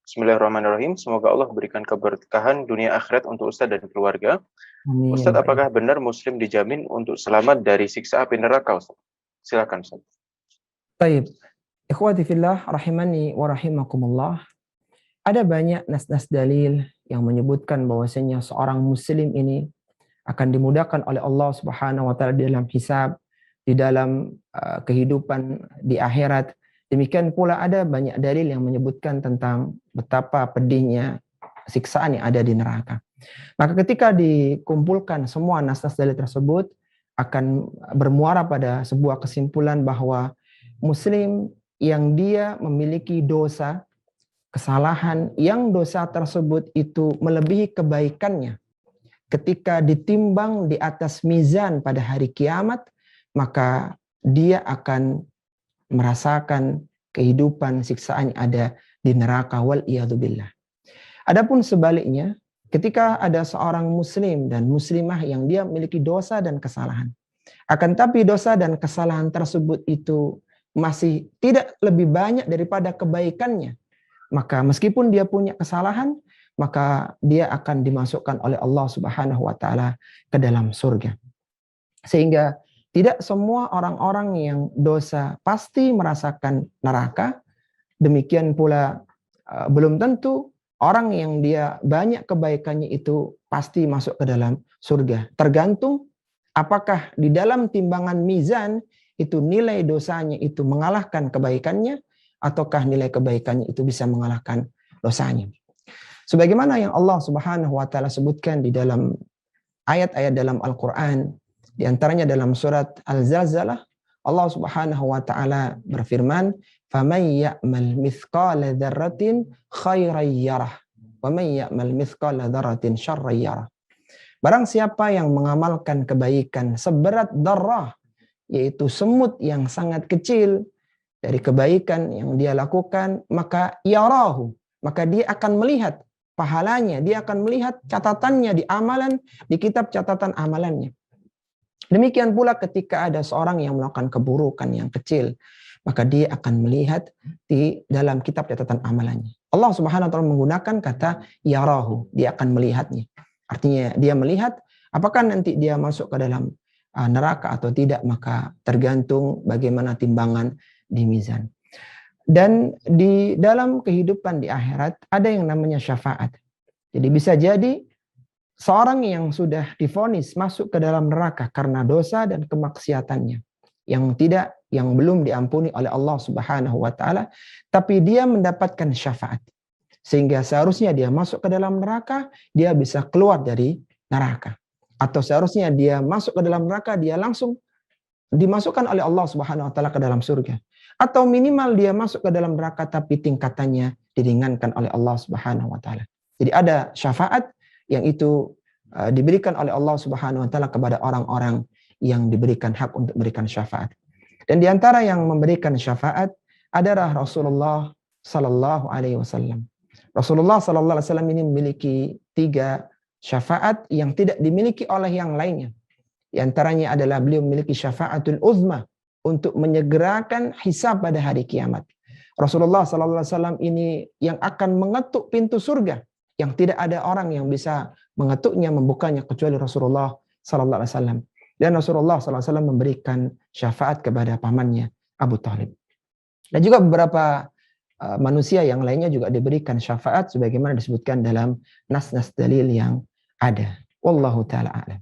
Bismillahirrahmanirrahim. Semoga Allah berikan keberkahan dunia akhirat untuk Ustadz dan keluarga. Amin. Ustadz, apakah benar Muslim dijamin untuk selamat dari siksa api neraka, Ustadz? Silakan, Ustadz. Baik, ikhwati fillah rahimani wa rahimakumullah. Ada banyak nas-nas dalil yang menyebutkan bahwasanya seorang muslim ini akan dimudahkan oleh Allah Subhanahu wa taala di dalam hisab, di dalam kehidupan di akhirat. Demikian pula ada banyak dalil yang menyebutkan tentang betapa pedihnya siksaan yang ada di neraka. Maka ketika dikumpulkan semua nas-nas dalil tersebut akan bermuara pada sebuah kesimpulan bahwa muslim yang dia memiliki dosa, kesalahan, yang dosa tersebut itu melebihi kebaikannya, ketika ditimbang di atas mizan pada hari kiamat, maka dia akan merasakan kehidupan siksaan yang ada di neraka, wal iyadzubillah. Adapun sebaliknya, ketika ada seorang muslim dan muslimah yang dia memiliki dosa dan kesalahan, akan tapi dosa dan kesalahan tersebut itu masih tidak lebih banyak daripada kebaikannya, maka meskipun dia punya kesalahan, maka dia akan dimasukkan oleh Allah Subhanahu wa taala ke dalam surga. Sehingga tidak semua orang-orang yang dosa pasti merasakan neraka. Demikian pula belum tentu orang yang dia banyak kebaikannya itu pasti masuk ke dalam surga. Tergantung apakah di dalam timbangan mizan itu nilai dosanya itu mengalahkan kebaikannya, ataukah nilai kebaikannya itu bisa mengalahkan dosanya. Sebagaimana yang Allah Subhanahu wa taala sebutkan di dalam ayat-ayat dalam Al-Qur'an, di antaranya dalam surat Al-Zalzalah, Allah Subhanahu wa taala berfirman, "Faman ya'mal mithqala dzarratin khairan yarah, wa man ya'mal mithqala dzarratin syarran yarah." Barang siapa yang mengamalkan kebaikan seberat darrah, yaitu semut yang sangat kecil dari kebaikan yang dia lakukan, maka yarahu, maka dia akan melihat pahalanya, dia akan melihat catatannya di amalan, di kitab catatan amalannya. Demikian pula ketika ada seorang yang melakukan keburukan yang kecil, maka dia akan melihat di dalam kitab catatan amalannya. Allah Subhanahu wa taala menggunakan kata yarahu, dia akan melihatnya. Artinya dia melihat apakah nanti dia masuk ke dalam neraka atau tidak, maka tergantung bagaimana timbangan di mizan. Dan di dalam kehidupan di akhirat ada yang namanya syafaat. Jadi bisa jadi seorang yang sudah divonis masuk ke dalam neraka karena dosa dan kemaksiatannya yang belum diampuni oleh Allah Subhanahu wa taala, tapi dia mendapatkan syafaat. Sehingga seharusnya dia masuk ke dalam neraka, dia bisa keluar dari neraka. Atau seharusnya dia masuk ke dalam neraka, dia langsung dimasukkan oleh Allah Subhanahu wa taala ke dalam surga. Atau minimal dia masuk ke dalam neraka tapi tingkatannya diringankan oleh Allah Subhanahu wa taala. Jadi ada syafaat yang itu diberikan oleh Allah Subhanahu wa taala kepada orang-orang yang diberikan hak untuk memberikan syafaat. Dan di antara yang memberikan syafaat adalah Rasulullah sallallahu alaihi wasallam. Rasulullah sallallahu alaihi wasallam ini memiliki 3 syafaat yang tidak dimiliki oleh yang lainnya. Di antaranya adalah beliau memiliki syafaatul uzma untuk menyegerakan hisab pada hari kiamat. Rasulullah sallallahu alaihi wasallam ini yang akan mengetuk pintu surga, yang tidak ada orang yang bisa mengetuknya, membukanya kecuali Rasulullah sallallahu alaihi wasallam. Dan Rasulullah sallallahu alaihi wasallam memberikan syafaat kepada pamannya Abu Thalib. Dan juga beberapa manusia yang lainnya juga diberikan syafaat sebagaimana disebutkan dalam nas-nas dalil yang ada. Wallahu taala a'lam.